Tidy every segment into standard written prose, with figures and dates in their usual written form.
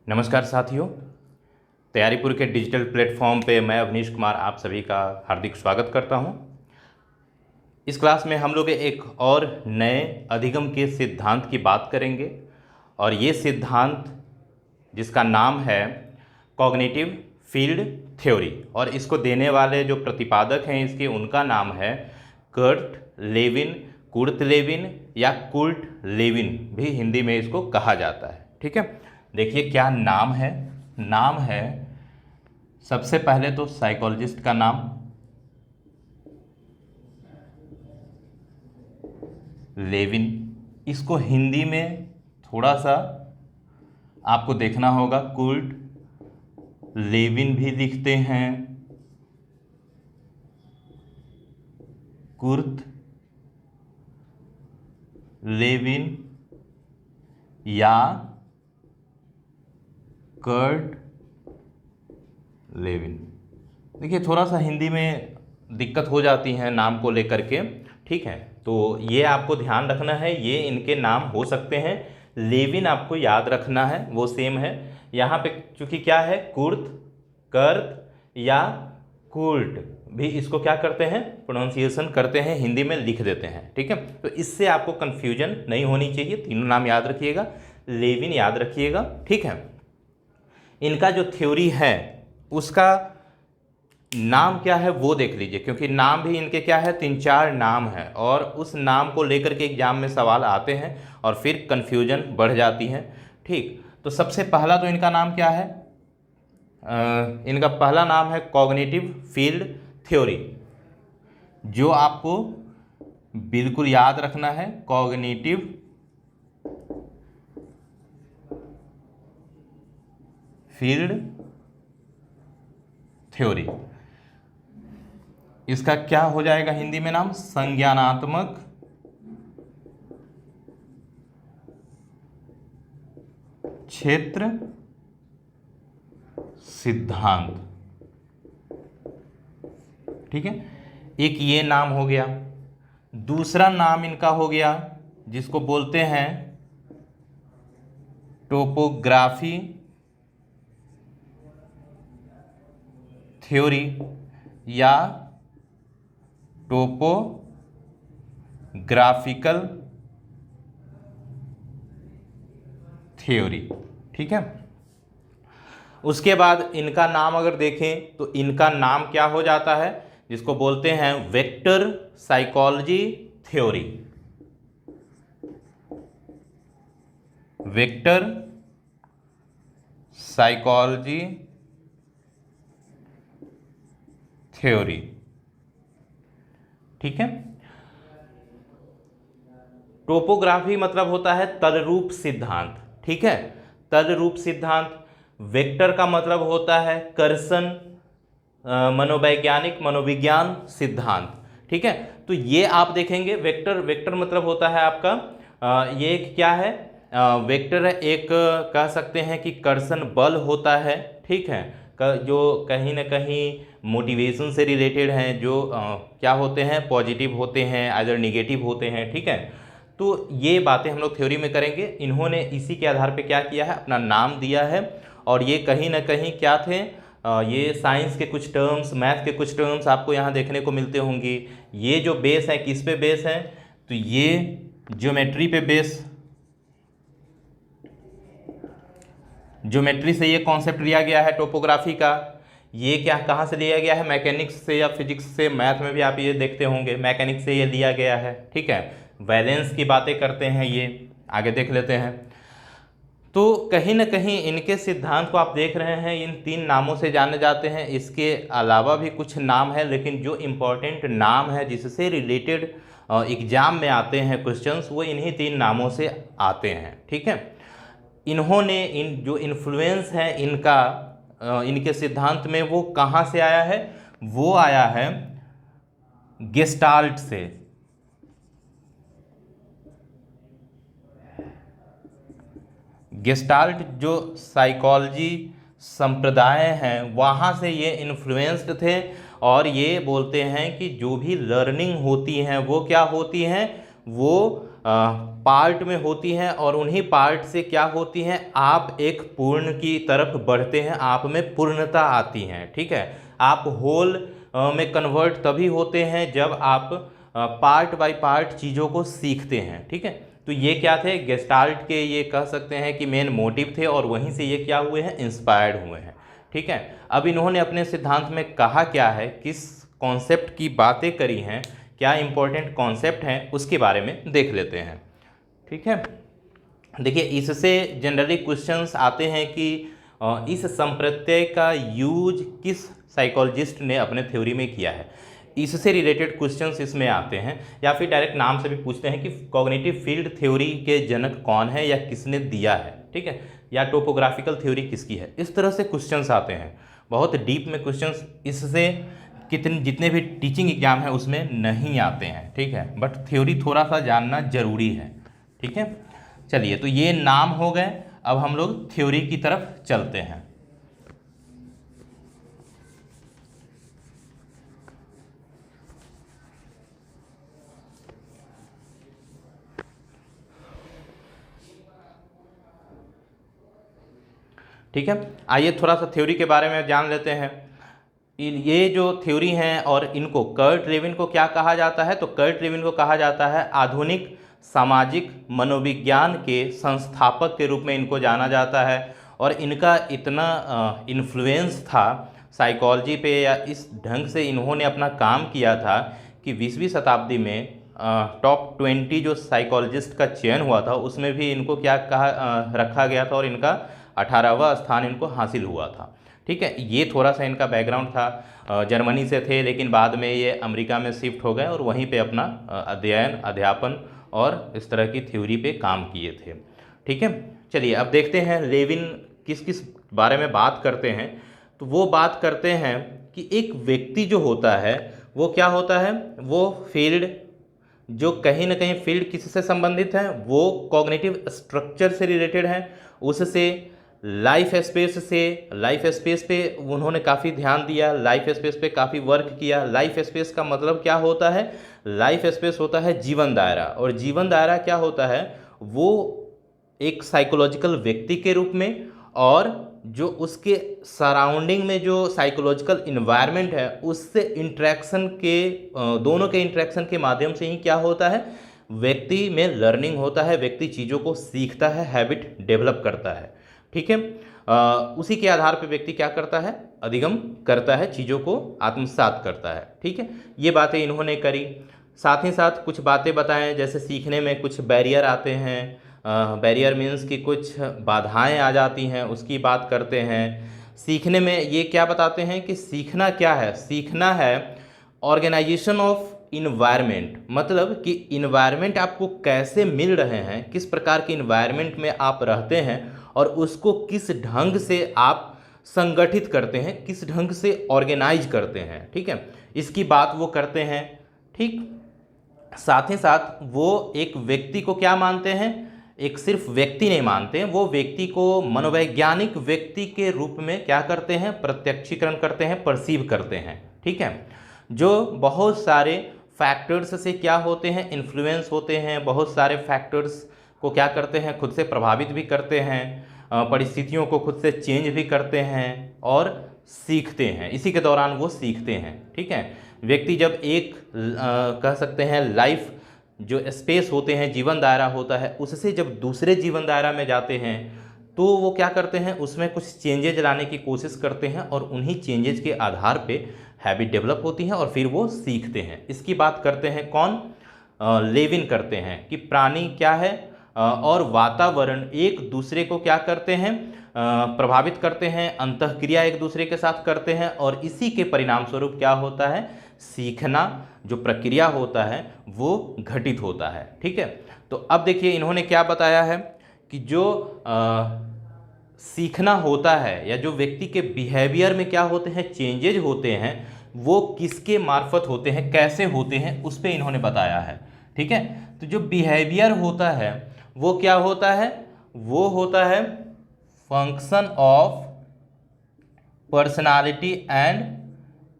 नमस्कार साथियों, तैयारीपुर के डिजिटल प्लेटफॉर्म पे मैं अवनीश कुमार आप सभी का हार्दिक स्वागत करता हूं। इस क्लास में हम लोग एक और नए अधिगम के सिद्धांत की बात करेंगे और ये सिद्धांत जिसका नाम है कॉग्निटिव फील्ड थ्योरी, और इसको देने वाले जो प्रतिपादक हैं इसके उनका नाम है कर्ट लेविन, कुर्ट लेविन या कुर्ट लेविन भी हिंदी में इसको कहा जाता है। ठीक है, देखिए क्या नाम है। नाम है सबसे पहले तो साइकोलॉजिस्ट का नाम लेविन। इसको हिंदी में थोड़ा सा आपको देखना होगा, कुर्ट लेविन भी लिखते हैं, कुर्ट लेविन या कर्ट लेविन। देखिए थोड़ा सा हिंदी में दिक्कत हो जाती है नाम को लेकर के। ठीक है, तो ये आपको ध्यान रखना है, ये इनके नाम हो सकते हैं। लेविन आपको याद रखना है, वो सेम है। यहाँ पे चूंकि क्या है, कुर्त, कर्त या कुर्ट भी इसको क्या करते हैं, प्रोनाउंसिएशन करते हैं, हिंदी में लिख देते हैं। ठीक है, तो इससे आपको कन्फ्यूजन नहीं होनी चाहिए। तीनों नाम याद रखिएगा, लेविन याद रखिएगा। ठीक है, इनका जो थ्योरी है उसका नाम क्या है वो देख लीजिए, क्योंकि नाम भी इनके क्या है, 3-4 नाम है और उस नाम को लेकर के एग्जाम में सवाल आते हैं और फिर कन्फ्यूजन बढ़ जाती है। ठीक, तो सबसे पहला तो इनका नाम क्या है, इनका पहला नाम है कॉग्निटिव फील्ड थ्योरी, जो आपको बिल्कुल याद रखना है। कॉग्निटिव फील्ड थ्योरी, इसका क्या हो जाएगा हिंदी में नाम, संज्ञानात्मक क्षेत्र सिद्धांत। ठीक है, एक ये नाम हो गया। दूसरा नाम इनका हो गया जिसको बोलते हैं टोपोग्राफी थ्योरी या टोपोग्राफिकल थ्योरी। ठीक है, उसके बाद इनका नाम अगर देखें तो इनका नाम क्या हो जाता है, जिसको बोलते हैं vector psychology theory. Vector psychology theory. ठीक है, टोपोग्राफी मतलब होता है तलरूप सिद्धांत। ठीक है, तलरूप सिद्धांत। वेक्टर का मतलब होता है कर्षण मनोवैज्ञानिक मनोविज्ञान सिद्धांत। ठीक है, तो ये आप देखेंगे वेक्टर, वेक्टर मतलब होता है आपका ये एक क्या है, वेक्टर एक कह सकते हैं कि कर्षण बल होता है। ठीक है, जो कहीं ना कहीं मोटिवेशन से रिलेटेड हैं, जो क्या होते हैं, पॉजिटिव होते हैं, आइदर निगेटिव होते हैं। ठीक है, तो ये बातें हम लोग थ्योरी में करेंगे। इन्होंने इसी के आधार पे क्या किया है, अपना नाम दिया है, और ये कहीं ना कहीं क्या थे, ये साइंस के कुछ टर्म्स, मैथ के कुछ टर्म्स आपको यहाँ देखने को मिलते होंगे। ये जो बेस है किस पे बेस है, तो ये ज्योमेट्री पे बेस, ज्योमेट्री से ये कॉन्सेप्ट लिया गया है टोपोग्राफी का। ये क्या कहाँ से लिया गया है, मैकेनिक्स से या फिजिक्स से, मैथ में भी आप ये देखते होंगे, मैकेनिक्स से ये लिया गया है। ठीक है, वैलेंस की बातें करते हैं, ये आगे देख लेते हैं। तो कहीं ना कहीं इनके सिद्धांत को आप देख रहे हैं, इन 3 नामों से जाने जाते हैं। इसके अलावा भी कुछ नाम है, लेकिन जो इम्पोर्टेंट नाम है जिससे रिलेटेड एग्जाम में आते हैं क्वेश्चंस, वो इन्हीं 3 नामों से आते हैं। ठीक है, इन्होंने इन जो इन्फ्लुएंस है इनका इनके सिद्धांत में, वो कहाँ से आया है, वो आया है गेस्टाल्ट से। गेस्टाल्ट जो साइकोलॉजी संप्रदाय हैं वहाँ से ये इन्फ्लुएंस्ड थे, और ये बोलते हैं कि जो भी लर्निंग होती हैं वो क्या होती हैं, वो पार्ट में होती हैं और उन्हीं पार्ट से क्या होती हैं, आप एक पूर्ण की तरफ बढ़ते हैं, आप में पूर्णता आती है। ठीक है, आप होल में कन्वर्ट तभी होते हैं जब आप पार्ट बाय पार्ट चीज़ों को सीखते हैं। ठीक है, तो ये क्या थे, गेस्टाल्ट के ये कह सकते हैं कि मेन मोटिव थे और वहीं से ये क्या हुए हैं, इंस्पायर्ड हुए हैं। ठीक है, अब इन्होंने अपने सिद्धांत में कहा क्या है, किस कॉन्सेप्ट की बातें करी हैं, क्या इंपॉर्टेंट कॉन्सेप्ट हैं, उसके बारे में देख लेते हैं। ठीक है, देखिए इससे जनरली क्वेश्चंस आते हैं कि इस संप्रत्यय का यूज किस साइकोलॉजिस्ट ने अपने थ्योरी में किया है, इससे रिलेटेड क्वेश्चंस इसमें आते हैं, या फिर डायरेक्ट नाम से भी पूछते हैं कि कॉग्निटिव फील्ड थ्योरी के जनक कौन है या किसने दिया है। ठीक है, या टोपोग्राफिकल थ्योरी किसकी है, इस तरह से क्वेश्चंस आते हैं। बहुत डीप में क्वेश्चंस इससे जितने भी टीचिंग एग्जाम है उसमें नहीं आते हैं। ठीक है, बट थ्योरी थोड़ा सा जानना जरूरी है। ठीक है, चलिए तो ये नाम हो गए, अब हम लोग थ्योरी की तरफ चलते हैं। ठीक है, आइए थोड़ा सा थ्योरी के बारे में जान लेते हैं। ये जो थ्योरी हैं और इनको कर्ट लेविन को क्या कहा जाता है, तो कर्ट लेविन को कहा जाता है आधुनिक सामाजिक मनोविज्ञान के संस्थापक के रूप में इनको जाना जाता है। और इनका इतना इन्फ्लुएंस था साइकोलॉजी पे, या इस ढंग से इन्होंने अपना काम किया था कि 20वीं शताब्दी में टॉप 20 जो साइकोलॉजिस्ट का चयन हुआ था उसमें भी इनको क्या कहा रखा गया था, और इनका 18वां स्थान इनको हासिल हुआ था। ठीक है, ये थोड़ा सा इनका बैकग्राउंड था। जर्मनी से थे लेकिन बाद में ये अमेरिका में शिफ्ट हो गए और वहीं पे अपना अध्ययन अध्यापन और इस तरह की थ्योरी पे काम किए थे। ठीक है, चलिए अब देखते हैं लेविन किस किस बारे में बात करते हैं। तो वो बात करते हैं कि एक व्यक्ति जो होता है वो क्या होता है, वो फील्ड जो कहीं ना कहीं फील्ड किससे संबंधित है, वो कॉग्निटिव स्ट्रक्चर से रिलेटेड है, उससे लाइफ स्पेस पे उन्होंने काफ़ी ध्यान दिया, लाइफ स्पेस पे काफ़ी वर्क किया। लाइफ स्पेस का मतलब क्या होता है, लाइफ स्पेस होता है जीवन दायरा, और जीवन दायरा क्या होता है, वो एक साइकोलॉजिकल व्यक्ति के रूप में, और जो उसके सराउंडिंग में जो साइकोलॉजिकल इन्वायरमेंट है उससे इंट्रैक्शन के दोनों के इंट्रैक्शन के माध्यम से ही क्या होता है, व्यक्ति में लर्निंग होता है, व्यक्ति चीज़ों को सीखता है, हैबिट डेवलप करता है। ठीक है, उसी के आधार पर व्यक्ति क्या करता है, अधिगम करता है, चीज़ों को आत्मसात करता है। ठीक है, ये बातें इन्होंने करी। साथ ही साथ कुछ बातें बताएं, जैसे सीखने में कुछ बैरियर आते हैं, बैरियर मीन्स कि कुछ बाधाएं आ जाती हैं, उसकी बात करते हैं। सीखने में ये क्या बताते हैं कि सीखना क्या है, सीखना है ऑर्गेनाइजेशन ऑफ इन्वायरमेंट, मतलब कि इन्वायरमेंट आपको कैसे मिल रहे हैं, किस प्रकार के इन्वायरमेंट में आप रहते हैं और उसको किस ढंग से आप संगठित करते हैं, किस ढंग से ऑर्गेनाइज करते हैं। ठीक है, इसकी बात वो करते हैं। ठीक, साथ ही साथ वो एक व्यक्ति को क्या मानते हैं, एक सिर्फ व्यक्ति नहीं मानते हैं, वो व्यक्ति को मनोवैज्ञानिक व्यक्ति के रूप में क्या करते हैं, प्रत्यक्षीकरण करते हैं, परसीव करते हैं। ठीक है, जो बहुत सारे फैक्टर्स से क्या होते हैं, इन्फ्लुएंस होते हैं, बहुत सारे फैक्टर्स को क्या करते हैं, खुद से प्रभावित भी करते हैं, परिस्थितियों को खुद से चेंज भी करते हैं और सीखते हैं, इसी के दौरान वो सीखते हैं। ठीक है, व्यक्ति जब एक कह सकते हैं लाइफ जो स्पेस होते हैं, जीवन दायरा होता है, उससे जब दूसरे जीवन दायरा में जाते हैं तो वो क्या करते हैं, उसमें कुछ चेंजेज लाने की कोशिश करते हैं और उन्हीं चेंजेज के आधार पे हैबिट डेवलप होती है और फिर वो सीखते हैं। इसकी बात करते हैं कौन, लेविन करते हैं कि प्राणी क्या है और वातावरण एक दूसरे को क्या करते हैं, प्रभावित करते हैं, अंतःक्रिया एक दूसरे के साथ करते हैं और इसी के परिणाम स्वरूप क्या होता है, सीखना जो प्रक्रिया होता है वो घटित होता है। ठीक है, तो अब देखिए इन्होंने क्या बताया है कि जो सीखना होता है या जो व्यक्ति के बिहेवियर में क्या होते हैं, चेंजेज होते हैं, वो किसके मार्फत होते हैं, कैसे होते हैं, उस पर इन्होंने बताया है। ठीक है, तो जो बिहेवियर होता है वो क्या होता है, वो होता है function of personality and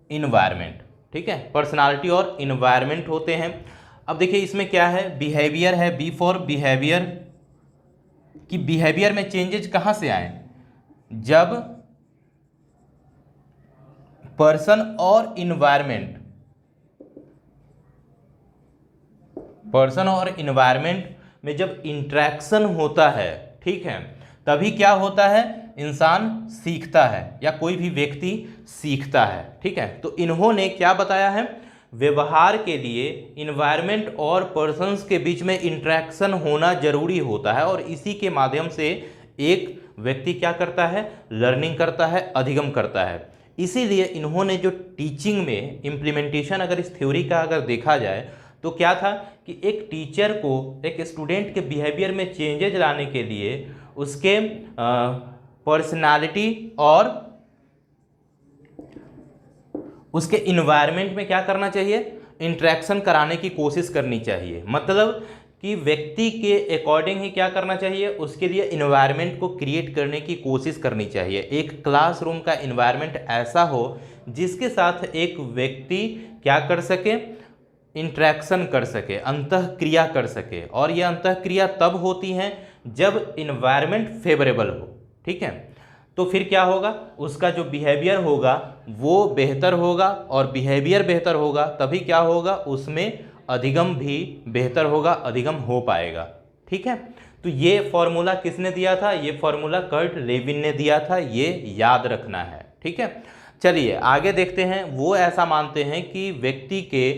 environment. ठीक है, पर्सनालिटी और इन्वायरमेंट होते हैं। अब देखिए इसमें क्या है, बिहेवियर है, बी फॉर बिहेवियर, कि बिहेवियर में चेंजेज कहाँ से आए, जब पर्सन और इन्वायरमेंट, पर्सन और इन्वायरमेंट में जब इंटरेक्शन होता है, ठीक है, तभी क्या होता है, इंसान सीखता है या कोई भी व्यक्ति सीखता है, ठीक है। तो इन्होंने क्या बताया है, व्यवहार के लिए इन्वायरमेंट और पर्सन्स के बीच में इंटरेक्शन होना जरूरी होता है और इसी के माध्यम से एक व्यक्ति क्या करता है, लर्निंग करता है, अधिगम करता है। इसीलिए इन्होंने जो टीचिंग में इम्प्लीमेंटेशन, अगर इस थ्योरी का अगर देखा जाए तो क्या था कि एक टीचर को एक स्टूडेंट के बिहेवियर में चेंजेज लाने के लिए उसके पर्सनालिटी और उसके इन्वायरमेंट में क्या करना चाहिए, इंटरेक्शन कराने की कोशिश करनी चाहिए। मतलब कि व्यक्ति के अकॉर्डिंग ही क्या करना चाहिए, उसके लिए इन्वायरमेंट को क्रिएट करने की कोशिश करनी चाहिए। एक क्लासरूम का इन्वायरमेंट ऐसा हो जिसके साथ एक व्यक्ति क्या कर सके, इंटरेक्शन कर सके, अंतःक्रिया कर सके, और यह अंतःक्रिया तब होती हैं जब इन्वायरमेंट फेवरेबल हो, ठीक है। तो फिर क्या होगा, उसका जो बिहेवियर होगा वो बेहतर होगा, और बिहेवियर बेहतर होगा तभी क्या होगा, उसमें अधिगम भी बेहतर होगा, अधिगम हो पाएगा, ठीक है। तो ये फॉर्मूला किसने दिया था, ये फॉर्मूला कर्ट लेविन ने दिया था, ये याद रखना है, ठीक है। चलिए आगे देखते हैं। वो ऐसा मानते हैं कि व्यक्ति के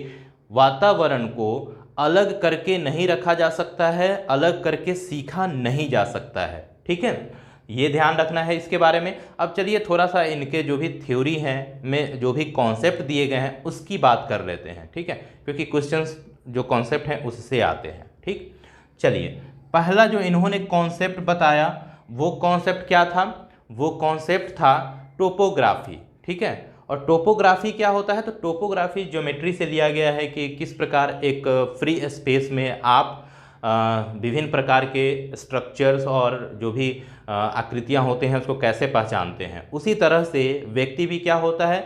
वातावरण को अलग करके नहीं रखा जा सकता है, अलग करके सीखा नहीं जा सकता है, ठीक है। ये ध्यान रखना है इसके बारे में। अब चलिए थोड़ा सा इनके जो भी थ्योरी हैं में जो भी कॉन्सेप्ट दिए गए हैं उसकी बात कर लेते हैं, ठीक है, क्योंकि क्वेश्चंस जो कॉन्सेप्ट हैं उससे आते हैं, ठीक। चलिए पहला जो इन्होंने कॉन्सेप्ट बताया वो कॉन्सेप्ट क्या था, वो कॉन्सेप्ट था टोपोग्राफी, ठीक है। और टोपोग्राफी क्या होता है, तो टोपोग्राफी ज्योमेट्री से लिया गया है कि किस प्रकार एक फ्री स्पेस में आप विभिन्न प्रकार के स्ट्रक्चर्स और जो भी आकृतियां होते हैं उसको कैसे पहचानते हैं। उसी तरह से व्यक्ति भी क्या होता है,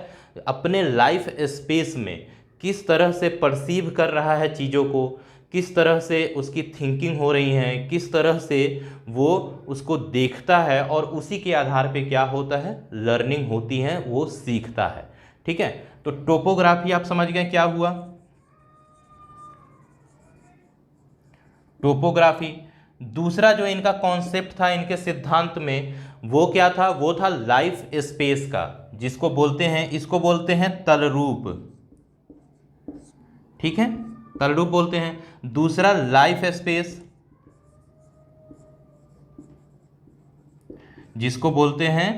अपने लाइफ स्पेस में किस तरह से परसीव कर रहा है चीज़ों को, किस तरह से उसकी थिंकिंग हो रही है, किस तरह से वो उसको देखता है, और उसी के आधार पे क्या होता है, लर्निंग होती है, वो सीखता है, ठीक है। तो टोपोग्राफी आप समझ गए क्या हुआ, टोपोग्राफी। दूसरा जो इनका कॉन्सेप्ट था इनके सिद्धांत में वो क्या था, वो था लाइफ स्पेस का, जिसको बोलते हैं, इसको बोलते हैं तलरूप, ठीक है, तलरूप बोलते हैं। दूसरा लाइफ स्पेस, जिसको बोलते हैं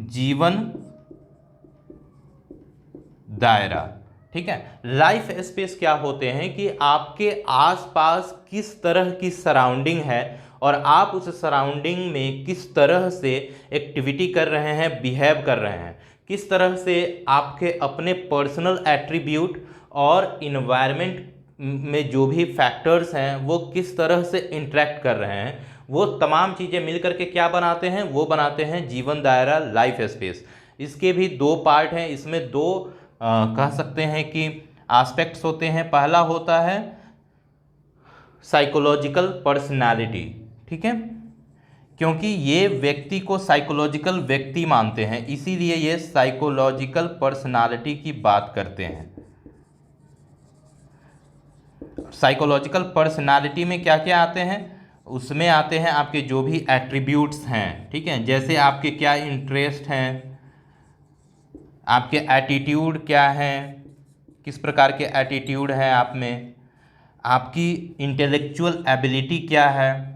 जीवन दायरा, ठीक है। लाइफ स्पेस क्या होते हैं कि आपके आसपास किस तरह की सराउंडिंग है और आप उस सराउंडिंग में किस तरह से एक्टिविटी कर रहे हैं, बिहेव कर रहे हैं, किस तरह से आपके अपने पर्सनल एट्रीब्यूट और इन्वायरमेंट में जो भी फैक्टर्स हैं वो किस तरह से इंटरेक्ट कर रहे हैं, वो तमाम चीज़ें मिलकर के क्या बनाते हैं, वो बनाते हैं जीवन दायरा, लाइफ स्पेस। इसके भी दो पार्ट हैं, इसमें दो कह सकते हैं कि एस्पेक्ट्स होते हैं। पहला होता है साइकोलॉजिकल पर्सनालिटी, ठीक है, क्योंकि ये व्यक्ति को साइकोलॉजिकल व्यक्ति मानते हैं, इसीलिए ये साइकोलॉजिकल पर्सनालिटी की बात करते हैं। साइकोलॉजिकल पर्सनालिटी में क्या क्या आते हैं, उसमें आते हैं आपके जो भी एट्रीब्यूट्स हैं, ठीक है, जैसे आपके क्या इंटरेस्ट हैं, आपके एटीट्यूड क्या हैं, किस प्रकार के एटीट्यूड है आप में, आपकी इंटेलेक्चुअल एबिलिटी क्या है,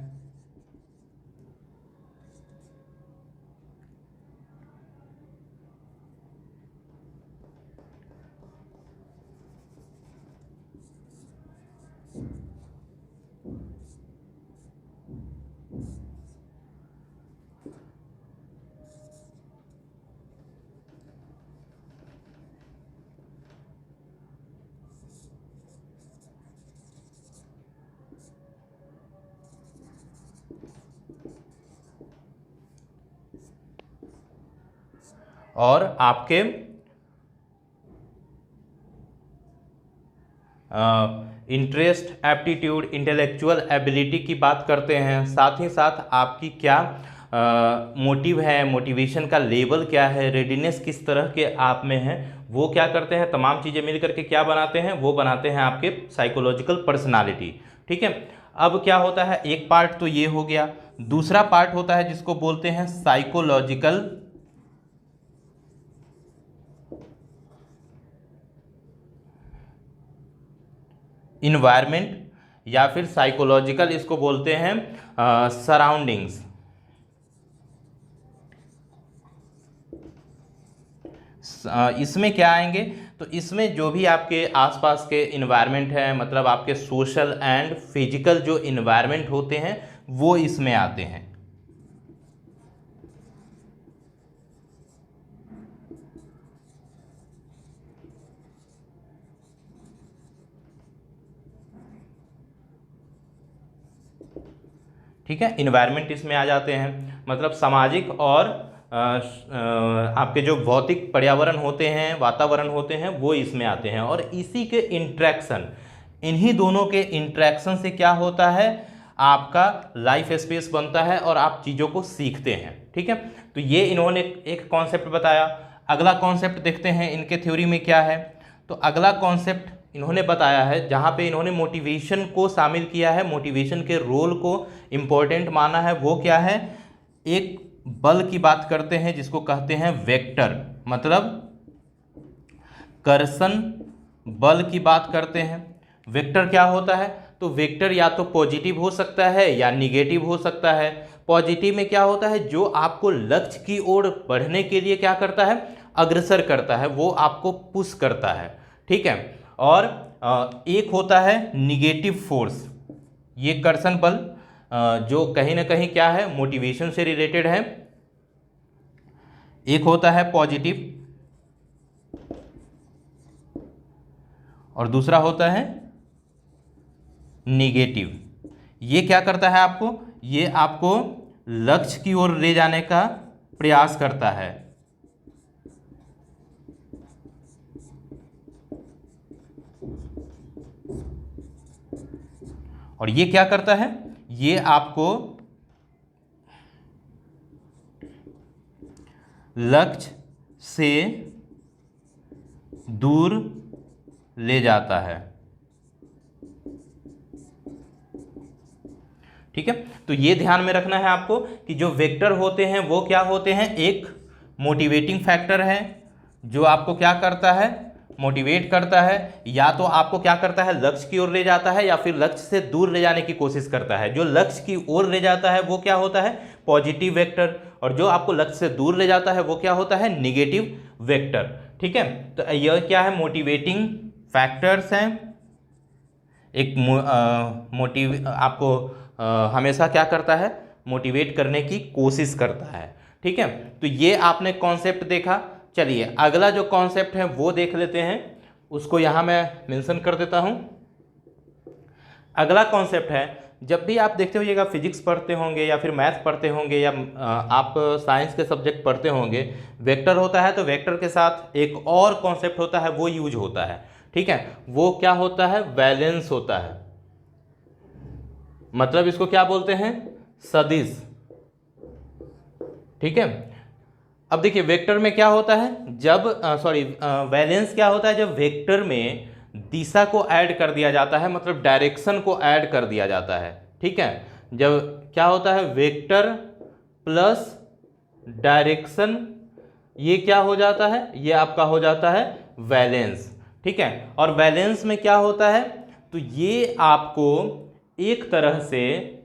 और आपके इंटरेस्ट, एप्टीट्यूड, इंटेलेक्चुअल एबिलिटी की बात करते हैं, साथ ही साथ आपकी क्या मोटिव है, मोटिवेशन का लेवल क्या है, रेडीनेस किस तरह के आप में है, वो क्या करते हैं, तमाम चीज़ें मिल करके क्या बनाते हैं, वो बनाते हैं आपके साइकोलॉजिकल पर्सनालिटी। ठीक है, अब क्या होता है, एक पार्ट तो ये हो गया, दूसरा पार्ट होता है जिसको बोलते हैं साइकोलॉजिकल इन्वायरमेंट, या फिर साइकोलॉजिकल इसको बोलते हैं सराउंडिंग्स। इसमें क्या आएंगे, तो इसमें जो भी आपके आसपास के इन्वायरमेंट है, मतलब आपके सोशल एंड फिजिकल जो इन्वायरमेंट होते हैं वो इसमें आते हैं। ठीक है, इन्वायरमेंट इसमें आ जाते हैं, मतलब सामाजिक और आपके जो भौतिक पर्यावरण होते हैं, वातावरण होते हैं, वो इसमें आते हैं। और इसी के इंट्रैक्शन, इन्हीं दोनों के इंट्रैक्शन से क्या होता है, आपका लाइफ स्पेस बनता है और आप चीज़ों को सीखते हैं। ठीक है, तो ये इन्होंने एक कॉन्सेप्ट बताया। अगला कॉन्सेप्ट देखते हैं इनके थ्योरी में क्या है। तो अगला कॉन्सेप्ट इन्होंने बताया है, जहाँ पे इन्होंने मोटिवेशन को शामिल किया है, मोटिवेशन के रोल को इम्पोर्टेंट माना है, वो क्या है, एक बल की बात करते हैं जिसको कहते हैं वेक्टर, मतलब कर्षण बल की बात करते हैं। वेक्टर क्या होता है, तो वेक्टर या तो पॉजिटिव हो सकता है या निगेटिव हो सकता है। पॉजिटिव में क्या होता है, जो आपको लक्ष्य की ओर बढ़ने के लिए क्या करता है, अग्रसर करता है, वो आपको पुश करता है। ठीक है, और एक होता है निगेटिव फोर्स, ये कर्षण बल जो कहीं ना कहीं क्या है, मोटिवेशन से रिलेटेड है। एक होता है पॉजिटिव और दूसरा होता है निगेटिव। ये क्या करता है आपको, ये आपको लक्ष्य की ओर ले जाने का प्रयास करता है। और ये क्या करता है, ये आपको लक्ष्य से दूर ले जाता है। ठीक है, तो ये ध्यान में रखना है आपको कि जो वेक्टर होते हैं वो क्या होते हैं, एक मोटिवेटिंग फैक्टर है जो आपको क्या करता है, मोटिवेट करता है, या तो आपको क्या करता है, लक्ष्य की ओर ले जाता है, या फिर लक्ष्य से दूर ले जाने की कोशिश करता है। जो लक्ष्य की ओर ले जाता है वो क्या होता है, पॉजिटिव वेक्टर, और जो आपको लक्ष्य से दूर ले जाता है वो क्या होता है, निगेटिव वेक्टर। ठीक है, तो यह क्या है, मोटिवेटिंग फैक्टर्स हैं। एक मोटिव आपको हमेशा क्या करता है, मोटिवेट करने की कोशिश करता है। ठीक है, तो ये आपने कॉन्सेप्ट देखा। चलिए अगला जो कॉन्सेप्ट है वो देख लेते हैं, उसको यहाँ मैं मेंशन कर देता हूँ। अगला कॉन्सेप्ट है, जब भी आप देखते होइएगा फिजिक्स पढ़ते होंगे या फिर मैथ पढ़ते होंगे या आप साइंस के सब्जेक्ट पढ़ते होंगे, वेक्टर होता है तो वेक्टर के साथ एक और कॉन्सेप्ट होता है वो यूज होता है। ठीक है, वो क्या होता है, वैलेंस होता है, मतलब इसको क्या बोलते हैं, सदिश। ठीक है, अब देखिए वेक्टर में क्या होता है, जब वैलेंस क्या होता है, जब वेक्टर में दिशा को ऐड कर दिया जाता है, मतलब डायरेक्शन को ऐड कर दिया जाता है। ठीक है, जब क्या होता है, वेक्टर प्लस डायरेक्शन, ये क्या हो जाता है, ये आपका हो जाता है वैलेंस। ठीक है, और वैलेंस में क्या होता है, तो ये आपको एक तरह से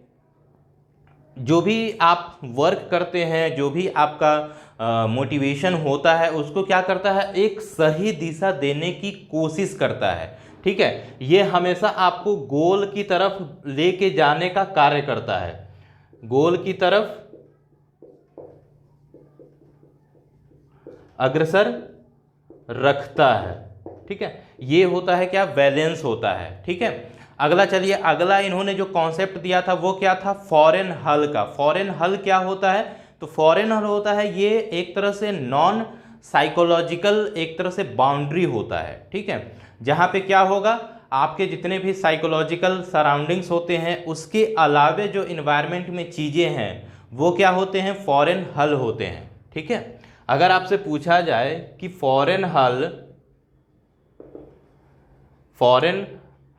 जो भी आप वर्क करते हैं, जो भी आपका मोटिवेशन होता है, उसको क्या करता है, एक सही दिशा देने की कोशिश करता है। ठीक है, ये हमेशा आपको गोल की तरफ लेके जाने का कार्य करता है, गोल की तरफ अग्रसर रखता है। ठीक है, ये होता है क्या, बैलेंस होता है। ठीक है, अगला चलिए, अगला इन्होंने जो कॉन्सेप्ट दिया था वो क्या था, फॉरेन हल का। फॉरेन हल क्या होता है, तो फॉरेन हल होता है ये एक तरह से नॉन साइकोलॉजिकल एक तरह से बाउंड्री होता है। ठीक है, जहाँ पे क्या होगा, आपके जितने भी साइकोलॉजिकल सराउंडिंग्स होते हैं उसके अलावे जो इन्वायरमेंट में चीज़ें हैं वो क्या होते हैं, फॉरेन हल होते हैं। ठीक है, अगर आपसे पूछा जाए कि फॉरेन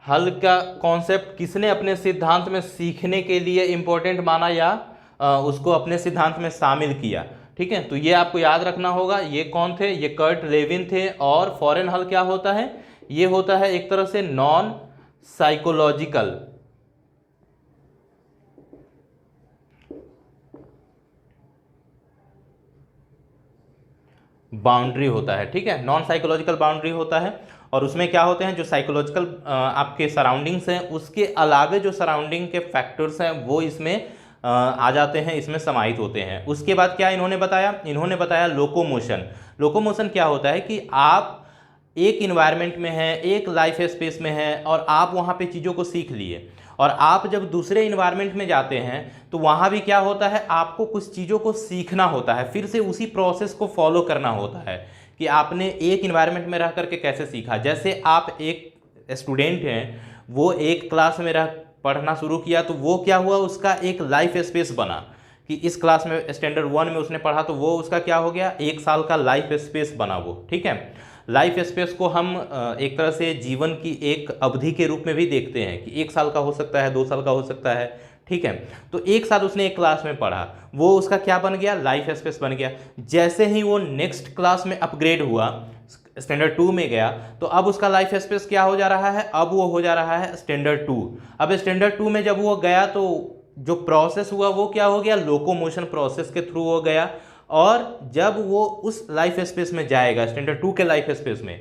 हल का कॉन्सेप्ट किसने अपने सिद्धांत में सीखने के लिए इंपॉर्टेंट माना या उसको अपने सिद्धांत में शामिल किया, ठीक है, तो ये आपको याद रखना होगा। ये कौन थे, ये कर्ट लेविन थे। और फॉरेन हल क्या होता है, ये होता है एक तरह से नॉन साइकोलॉजिकल बाउंड्री होता है। ठीक है, नॉन साइकोलॉजिकल बाउंड्री होता है। और उसमें क्या होते हैं, जो साइकोलॉजिकल आपके सराउंडिंग्स हैं उसके अलावे जो सराउंडिंग के फैक्टर्स हैं वो इसमें आ जाते हैं, इसमें समाहित होते हैं। उसके बाद क्या इन्होंने बताया लोकोमोशन। लोकोमोशन क्या होता है कि आप एक इन्वायरमेंट में हैं, एक लाइफ स्पेस में हैं और आप वहाँ पे चीज़ों को सीख लिए, और आप जब दूसरे इन्वायरमेंट में जाते हैं तो वहाँ भी क्या होता है, आपको कुछ चीज़ों को सीखना होता है, फिर से उसी प्रोसेस को फॉलो करना होता है कि आपने एक इन्वायरमेंट में रह करके कैसे सीखा। जैसे आप एक स्टूडेंट हैं, वो एक क्लास में रह पढ़ना शुरू किया तो वो क्या हुआ, उसका एक लाइफ स्पेस बना कि इस क्लास में स्टैंडर्ड 1 में उसने पढ़ा तो वो उसका क्या हो गया, एक साल का लाइफ स्पेस बना वो। ठीक है, लाइफ स्पेस को हम एक तरह से जीवन की एक अवधि के रूप में भी देखते हैं कि 1 साल का हो सकता है, 2 साल का हो सकता है। ठीक है, तो 1 साल उसने एक क्लास में पढ़ा, वो उसका क्या बन गया, लाइफ स्पेस बन गया। जैसे ही वो नेक्स्ट क्लास में अपग्रेड हुआ, स्टैंडर्ड 2 में गया, तो अब उसका लाइफ स्पेस क्या हो जा रहा है, अब वो हो जा रहा है स्टैंडर्ड 2। अब स्टैंडर्ड 2 में जब वो गया तो जो प्रोसेस हुआ वो क्या हो गया, लोकोमोशन प्रोसेस के थ्रू हो गया। और जब वो उस लाइफ स्पेस में जाएगा, स्टैंडर्ड 2 के लाइफ स्पेस में,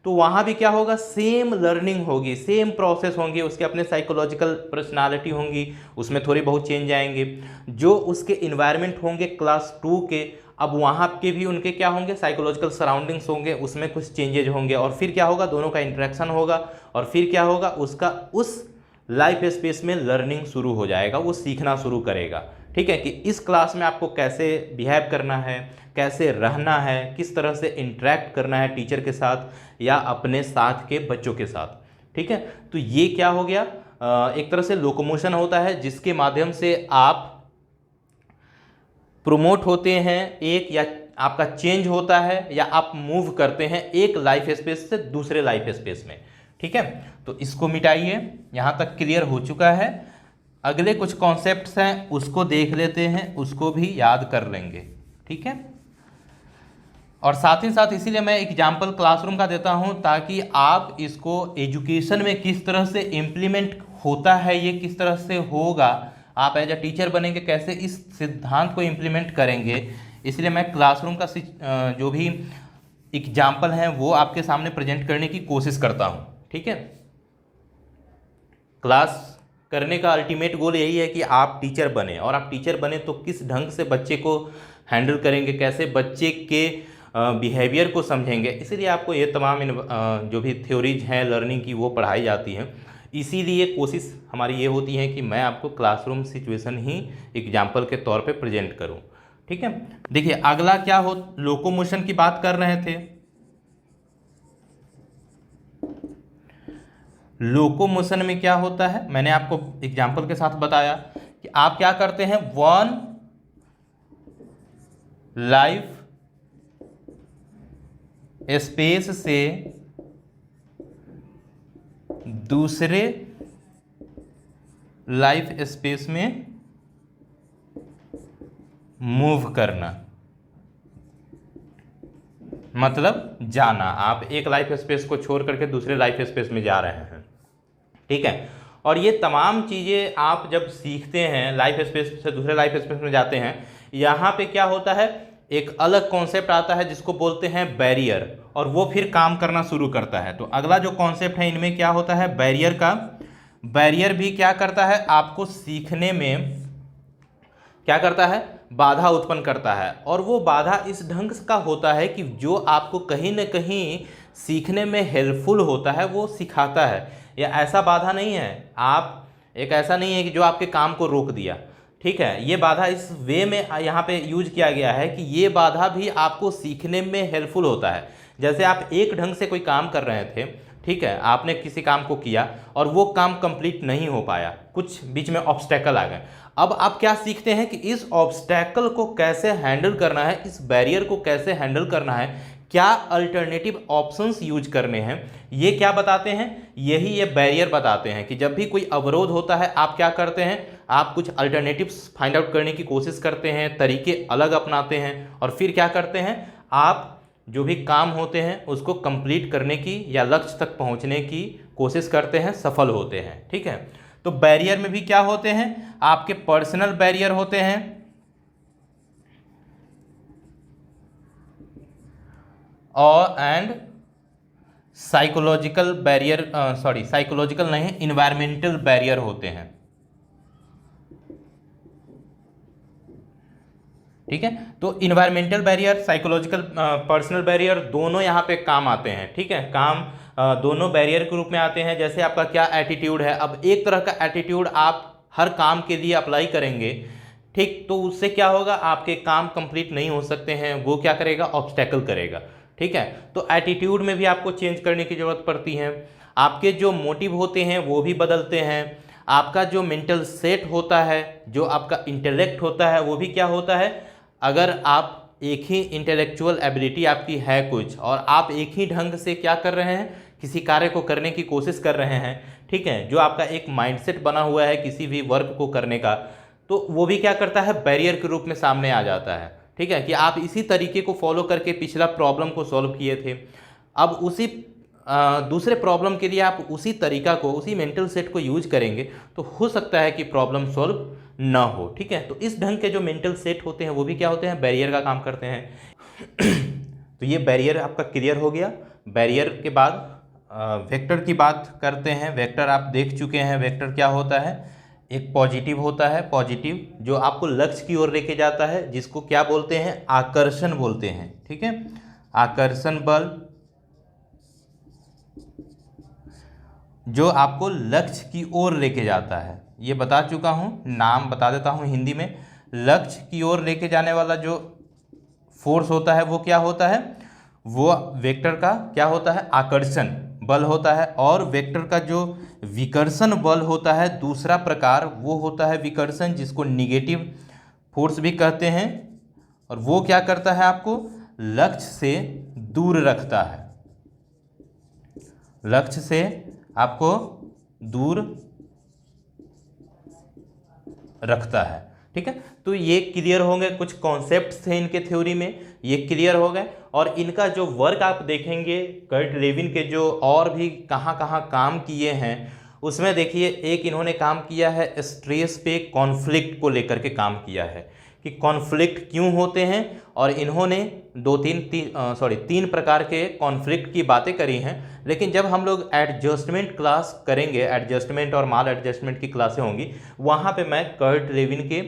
तो वहाँ भी क्या होगा, सेम लर्निंग होगी, सेम प्रोसेस होंगे, उसके अपने साइकोलॉजिकल पर्सनालिटी होंगी, उसमें थोड़ी बहुत चेंज आएंगे। जो उसके इन्वायरमेंट होंगे क्लास 2 के, अब वहाँ के भी उनके क्या होंगे, साइकोलॉजिकल सराउंडिंग्स होंगे, उसमें कुछ चेंजेज होंगे। और फिर क्या होगा, दोनों का इंटरेक्शन होगा और फिर क्या होगा, उसका उस लाइफ स्पेस में लर्निंग शुरू हो जाएगा, वो सीखना शुरू करेगा। ठीक है, कि इस क्लास में आपको कैसे बिहेव करना है, कैसे रहना है, किस तरह से इंटरेक्ट करना है टीचर के साथ या अपने साथ के बच्चों के साथ। ठीक है, तो ये क्या हो गया, एक तरह से लोकोमोशन होता है जिसके माध्यम से आप प्रोमोट होते हैं एक, या आपका चेंज होता है, या आप मूव करते हैं एक लाइफ स्पेस से दूसरे लाइफ स्पेस में। ठीक है, तो इसको मिटाइए, यहाँ तक क्लियर हो चुका है। अगले कुछ कॉन्सेप्ट्स हैं उसको देख लेते हैं, उसको भी याद कर लेंगे। ठीक है, और साथ ही साथ इसीलिए मैं एग्जाम्पल क्लासरूम का देता हूँ ताकि आप इसको एजुकेशन में किस तरह से इम्प्लीमेंट होता है, ये किस तरह से होगा, आप एज अ टीचर बनेंगे, कैसे इस सिद्धांत को इम्प्लीमेंट करेंगे। इसलिए मैं क्लासरूम का जो भी एग्जाम्पल हैं वो आपके सामने प्रेजेंट करने की कोशिश करता हूँ। ठीक है, क्लास करने का अल्टीमेट गोल यही है कि आप टीचर बने, और आप टीचर बने तो किस ढंग से बच्चे को हैंडल करेंगे, कैसे बच्चे के बिहेवियर को समझेंगे। इसीलिए आपको ये तमाम जो भी थ्योरीज हैं लर्निंग की वो पढ़ाई जाती हैं। इसीलिए कोशिश हमारी ये होती है कि मैं आपको क्लासरूम सिचुएशन ही एग्जाम्पल के तौर पे प्रेजेंट करूं। ठीक है, देखिए अगला क्या हो, लोकोमोशन की बात कर रहे थे। लोकोमोशन में क्या होता है, मैंने आपको एग्जाम्पल के साथ बताया कि आप क्या करते हैं, वन लाइफ स्पेस से दूसरे लाइफ स्पेस में मूव करना, मतलब जाना। आप एक लाइफ स्पेस को छोड़ करके दूसरे लाइफ स्पेस में जा रहे हैं। ठीक है, और ये तमाम चीज़ें आप जब सीखते हैं, लाइफ स्पेस से दूसरे लाइफ स्पेस में जाते हैं, यहाँ पे क्या होता है, एक अलग कॉन्सेप्ट आता है जिसको बोलते हैं बैरियर, और वो फिर काम करना शुरू करता है। तो अगला जो कॉन्सेप्ट है इनमें क्या होता है, बैरियर का। बैरियर भी क्या करता है, आपको सीखने में क्या करता है, बाधा उत्पन्न करता है। और वो बाधा इस ढंग का होता है कि जो आपको कहीं ना कहीं सीखने में हेल्पफुल होता है वो सिखाता है। या ऐसा बाधा नहीं है, आप एक ऐसा नहीं है कि जो आपके काम को रोक दिया। ठीक है, ये बाधा इस वे में यहाँ पे यूज किया गया है कि ये बाधा भी आपको सीखने में हेल्पफुल होता है। जैसे आप एक ढंग से कोई काम कर रहे थे ठीक है, आपने किसी काम को किया और वो काम कंप्लीट नहीं हो पाया, कुछ बीच में ऑब्स्टेकल आ गए। अब आप क्या सीखते हैं कि इस ऑब्स्टेकल को कैसे हैंडल करना है, इस बैरियर को कैसे हैंडल करना है, क्या अल्टरनेटिव ऑप्शंस यूज करने हैं, ये क्या बताते हैं, यही ये बैरियर बताते हैं कि जब भी कोई अवरोध होता है आप क्या करते हैं, आप कुछ अल्टरनेटिव्स फाइंड आउट करने की कोशिश करते हैं, तरीके अलग अपनाते हैं और फिर क्या करते हैं, आप जो भी काम होते हैं उसको कंप्लीट करने की या लक्ष्य तक पहुंचने की कोशिश करते हैं, सफल होते हैं। ठीक है, तो बैरियर में भी क्या होते हैं, आपके पर्सनल बैरियर होते हैं और एंड साइकोलॉजिकल बैरियर, साइकोलॉजिकल नहीं है, इन्वायरमेंटल बैरियर होते हैं। ठीक है, तो environmental barrier, psychological, personal barrier दोनों यहाँ पे काम आते हैं। ठीक है, काम दोनों बैरियर के रूप में आते हैं। जैसे आपका क्या एटीट्यूड है, अब एक तरह का एटीट्यूड आप हर काम के लिए अप्लाई करेंगे, ठीक, तो उससे क्या होगा, आपके काम कंप्लीट नहीं हो सकते हैं, वो क्या करेगा, ऑब्स्टेकल करेगा। ठीक है, तो एटीट्यूड में भी आपको चेंज करने की ज़रूरत पड़ती है। आपके जो मोटिव होते हैं वो भी बदलते हैं। आपका जो मेंटल सेट होता है, जो आपका इंटेलेक्ट होता है, वो भी क्या होता है, अगर आप एक ही इंटेलेक्चुअल एबिलिटी आपकी है कुछ और आप एक ही ढंग से क्या कर रहे हैं, किसी कार्य को करने की कोशिश कर रहे हैं, ठीक है, जो आपका एक माइंडसेट बना हुआ है किसी भी वर्क को करने का, तो वो भी क्या करता है, बैरियर के रूप में सामने आ जाता है। ठीक है, कि आप इसी तरीके को फॉलो करके पिछला प्रॉब्लम को सॉल्व किए थे, अब उसी दूसरे प्रॉब्लम के लिए आप उसी तरीका को, उसी मेंटल सेट को यूज करेंगे तो हो सकता है कि प्रॉब्लम सॉल्व ना हो। ठीक है, तो इस ढंग के जो मेंटल सेट होते हैं वो भी क्या होते हैं, बैरियर का काम करते हैं। तो ये बैरियर आपका क्लियर हो गया। बैरियर के बाद वेक्टर की बात करते हैं। वेक्टर आप देख चुके हैं, वेक्टर क्या होता है, एक पॉजिटिव होता है, पॉजिटिव जो आपको लक्ष्य की ओर लेके जाता है, जिसको क्या बोलते हैं, आकर्षण बोलते हैं। ठीक है, आकर्षण बल जो आपको लक्ष्य की ओर लेके जाता है, ये बता चुका हूँ, नाम बता देता हूँ हिंदी में। लक्ष्य की ओर लेके जाने वाला जो फोर्स होता है वो क्या होता है, वो वेक्टर का क्या होता है, आकर्षण बल होता है। और वेक्टर का जो विकर्षण बल होता है दूसरा प्रकार, वो होता है विकर्षण, जिसको निगेटिव फोर्स भी कहते हैं। और वो क्या करता है, आपको लक्ष्य से दूर रखता है, लक्ष्य से आपको दूर रखता है। ठीक है, तो ये क्लियर होंगे, कुछ कॉन्सेप्ट्स थे इनके थ्योरी में, ये क्लियर हो गए। और इनका जो वर्क आप देखेंगे, कर्ट लेविन के जो और भी कहाँ कहाँ काम किए हैं, उसमें देखिए एक इन्होंने काम किया है स्ट्रेस पे कॉन्फ्लिक्ट को लेकर के काम किया है कि कॉन्फ्लिक्ट क्यों होते हैं, और इन्होंने तीन प्रकार के कॉन्फ्लिक्ट की बातें करी हैं। लेकिन जब हम लोग एडजस्टमेंट क्लास करेंगे, एडजस्टमेंट और माल एडजस्टमेंट की क्लासें होंगी, वहाँ पे मैं कर्ट लेविन के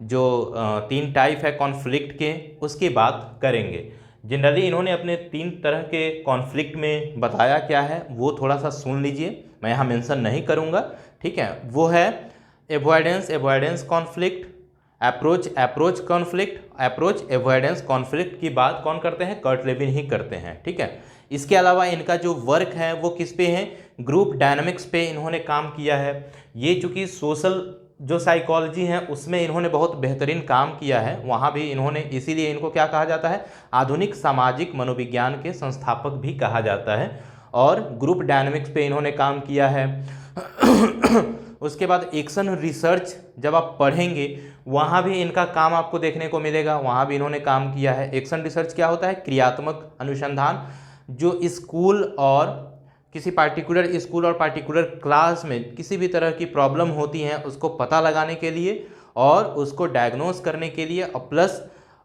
जो 3 टाइप है कॉन्फ्लिक्ट के, उसकी बात करेंगे। जनरली इन्होंने अपने 3 तरह के कॉन्फ्लिक्ट में बताया क्या है, वो थोड़ा सा सुन लीजिए, मैं यहाँ मेंशन नहीं करूँगा। ठीक है, वो है avoidance conflict, approach conflict, approach avoidance conflict की बात कौन करते हैं, कर्ट लेविन ही करते हैं। ठीक है, इसके अलावा इनका जो वर्क है वो किस पे है, ग्रुप डायनामिक्स पे इन्होंने काम किया है। ये चूँकि सोशल जो साइकोलॉजी है उसमें इन्होंने बहुत बेहतरीन काम किया है, वहाँ भी इन्होंने, इसीलिए इनको क्या कहा जाता है, आधुनिक सामाजिक मनोविज्ञान के संस्थापक भी कहा जाता है। और ग्रुप डायनामिक्स पे इन्होंने काम किया है। उसके बाद एक्शन रिसर्च जब आप पढ़ेंगे वहाँ भी इनका काम आपको देखने को मिलेगा, वहाँ भी इन्होंने काम किया है। एक्शन रिसर्च क्या होता है, क्रियात्मक अनुसंधान, जो स्कूल और किसी पार्टिकुलर स्कूल और पार्टिकुलर क्लास में किसी भी तरह की प्रॉब्लम होती हैं उसको पता लगाने के लिए और उसको डायग्नोस करने के लिए, और प्लस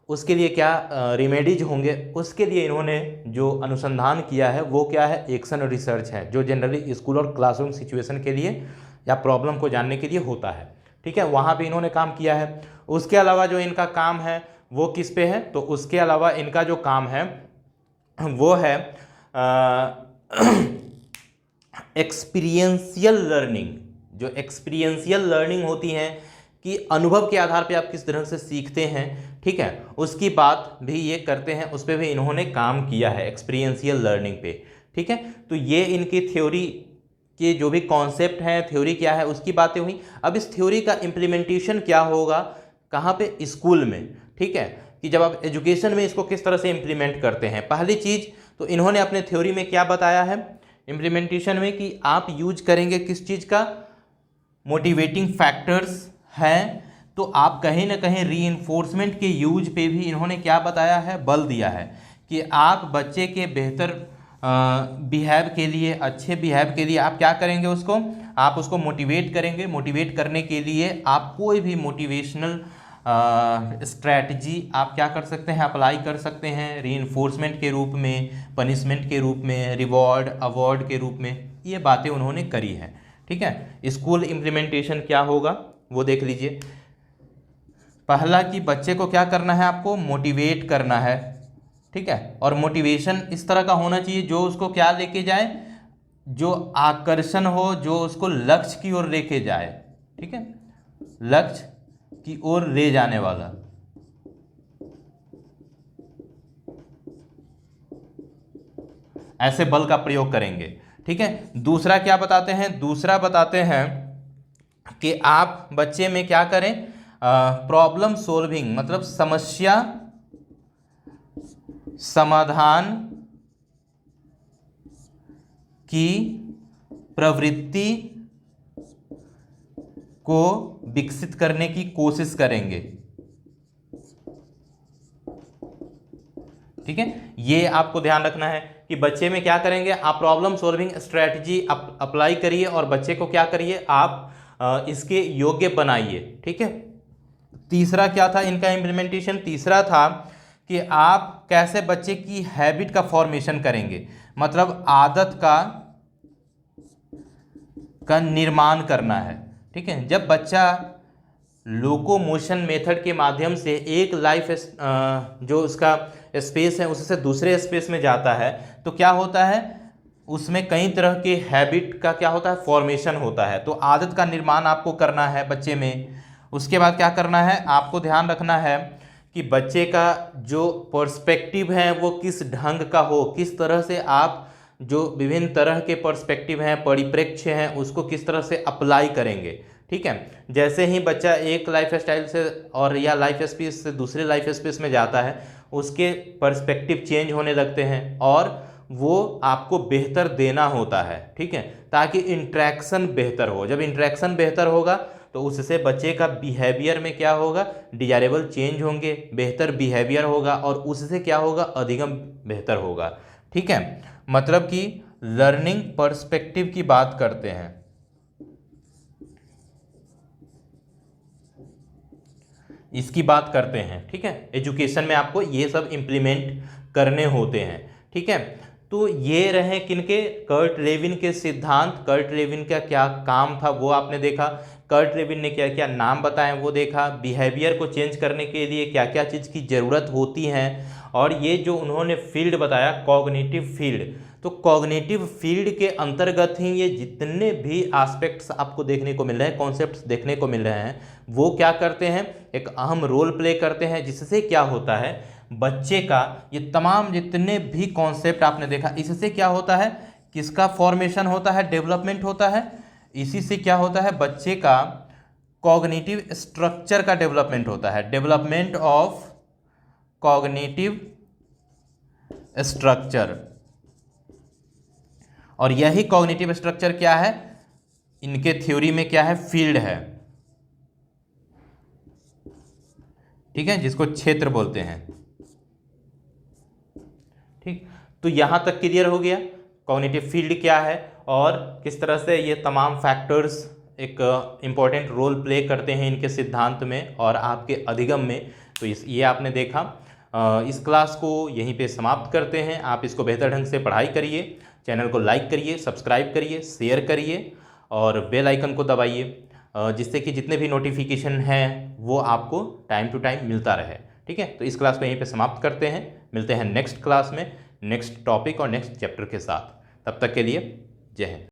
उसके लिए क्या रेमेडीज होंगे उसके लिए इन्होंने जो अनुसंधान किया है वो क्या है, एक्शन रिसर्च है, जो जनरली स्कूल और क्लासरूम सिचुएशन के लिए या प्रॉब्लम को जानने के लिए होता है। ठीक है, वहाँ भी इन्होंने काम किया है। उसके अलावा जो इनका काम है वो किस पे है, तो उसके अलावा इनका जो काम है वो है एक्सपीरियंशियल लर्निंग। जो एक्सपीरियंशियल लर्निंग होती है कि अनुभव के आधार पे आप किस तरह से सीखते हैं, ठीक है, उसकी बात भी ये करते हैं, उस पर भी इन्होंने काम किया है एक्सपीरियंशियल लर्निंग पे। ठीक है। तो ये इनकी थ्योरी के जो भी कॉन्सेप्ट हैं, थ्योरी क्या है उसकी बातें हुई। अब इस थ्योरी का इम्प्लीमेंटेशन क्या होगा, कहाँ पे, स्कूल में, ठीक है, कि जब आप एजुकेशन में इसको किस तरह से इम्प्लीमेंट करते हैं। पहली चीज़ तो इन्होंने अपने थ्योरी में क्या बताया है इम्प्लीमेंटेशन में, कि आप यूज करेंगे किस चीज़ का, मोटिवेटिंग फैक्टर्स हैं। तो आप कहीं ना कहीं रीइंफोर्समेंट के यूज पे भी इन्होंने क्या बताया है, बल दिया है कि आप बच्चे के बेहतर बिहेव के लिए, अच्छे बिहेव के लिए आप क्या करेंगे, उसको आप उसको मोटिवेट करेंगे। मोटिवेट करने के लिए आप कोई भी मोटिवेशनल स्ट्रैटेजी आप क्या कर सकते हैं, अप्लाई कर सकते हैं, रीइंफोर्समेंट के रूप में, पनिशमेंट के रूप में, रिवॉर्ड अवार्ड के रूप में, ये बातें उन्होंने करी हैं, ठीक है। स्कूल इम्प्लीमेंटेशन क्या होगा वो देख लीजिए। पहला कि बच्चे को क्या करना है, आपको मोटिवेट करना है, ठीक है। और मोटिवेशन इस तरह का होना चाहिए जो उसको क्या लेके जाए, जो आकर्षण हो, जो उसको लक्ष्य की ओर लेके जाए, ठीक है, लक्ष्य की ओर ले जाने वाला। ऐसे बल का प्रयोग करेंगे, ठीक है। दूसरा क्या बताते हैं, दूसरा बताते हैं कि आप बच्चे में क्या करें, प्रॉब्लम सोल्विंग, मतलब समस्या समाधान की प्रवृत्ति को विकसित करने की कोशिश करेंगे, ठीक है। ये आपको ध्यान रखना है कि बच्चे में क्या करेंगे, आप प्रॉब्लम सॉल्विंग स्ट्रेटजी अप्लाई करिए और बच्चे को क्या करिए, आप इसके योग्य बनाइए, ठीक है। तीसरा क्या था इनका इम्प्लीमेंटेशन, तीसरा था कि आप कैसे बच्चे की हैबिट का फॉर्मेशन करेंगे, मतलब आदत का निर्माण करना है, ठीक है। जब बच्चा लोकोमोशन मेथड के माध्यम से एक लाइफ जो उसका स्पेस है उससे दूसरे स्पेस में जाता है, तो क्या होता है, उसमें कई तरह के हैबिट का क्या होता है, फॉर्मेशन होता है। तो आदत का निर्माण आपको करना है बच्चे में। उसके बाद क्या करना है, आपको ध्यान रखना है कि बच्चे का जो पर्सपेक्टिव है वो किस ढंग का हो, किस तरह से आप जो विभिन्न तरह के पर्सपेक्टिव हैं, परिप्रेक्ष्य हैं, उसको किस तरह से अप्लाई करेंगे, ठीक है। जैसे ही बच्चा एक लाइफ स्टाइल से और या लाइफ स्पेस से दूसरे लाइफ स्पेस में जाता है, उसके पर्सपेक्टिव चेंज होने लगते हैं और वो आपको बेहतर देना होता है, ठीक है, ताकि इंट्रैक्शन बेहतर हो। जब इंट्रैक्शन बेहतर होगा तो उससे बच्चे का बिहेवियर में क्या होगा, डिजायरेबल चेंज होंगे, बेहतर बिहेवियर होगा और उससे क्या होगा, अधिगम बेहतर होगा, ठीक है। मतलब कि लर्निंग पर्सपेक्टिव की बात करते हैं। इसकी बात करते हैं, ठीक है। एजुकेशन में आपको ये सब इम्प्लीमेंट करने होते हैं, ठीक है। तो ये रहे किनके, कर्ट लेविन के सिद्धांत। कर्ट लेविन का क्या काम था वो आपने देखा, कर्ट लेविन ने क्या क्या नाम बताए वो देखा, बिहेवियर को चेंज करने के लिए क्या क्या चीज़ की ज़रूरत होती है, और ये जो उन्होंने फील्ड बताया कॉग्निटिव फील्ड, तो कॉग्निटिव फील्ड के अंतर्गत ही ये जितने भी एस्पेक्ट्स आपको देखने को मिल रहे हैं, कॉन्सेप्ट्स देखने को मिल रहे हैं, वो क्या करते हैं, एक अहम रोल प्ले करते हैं, जिससे क्या होता है, बच्चे का ये तमाम जितने भी कॉन्सेप्ट आपने देखा, इससे क्या होता है, किसका फॉर्मेशन होता है, डेवलपमेंट होता है। इसी से क्या होता है, बच्चे का कॉग्निटिव स्ट्रक्चर का डेवलपमेंट होता है, डेवलपमेंट ऑफ कॉग्निटिव स्ट्रक्चर। और यही कॉग्निटिव स्ट्रक्चर क्या है, इनके थ्योरी में क्या है, फील्ड है, ठीक है, जिसको क्षेत्र बोलते हैं, ठीक। तो यहां तक क्लियर हो गया कॉग्निटिव फील्ड क्या है और किस तरह से ये तमाम फैक्टर्स एक इम्पॉर्टेंट रोल प्ले करते हैं इनके सिद्धांत में और आपके अधिगम में। तो ये आपने देखा। इस क्लास को यहीं पे समाप्त करते हैं। आप इसको बेहतर ढंग से पढ़ाई करिए, चैनल को लाइक करिए, सब्सक्राइब करिए, शेयर करिए और बेल आइकन को दबाइए, जिससे कि जितने भी नोटिफिकेशन हैं वो आपको टाइम टू टाइम मिलता रहे, ठीक है। तो इस क्लास को यहीं पे समाप्त करते हैं, मिलते हैं नेक्स्ट क्लास में नेक्स्ट टॉपिक और नेक्स्ट चैप्टर के साथ। तब तक के लिए जय हिंद।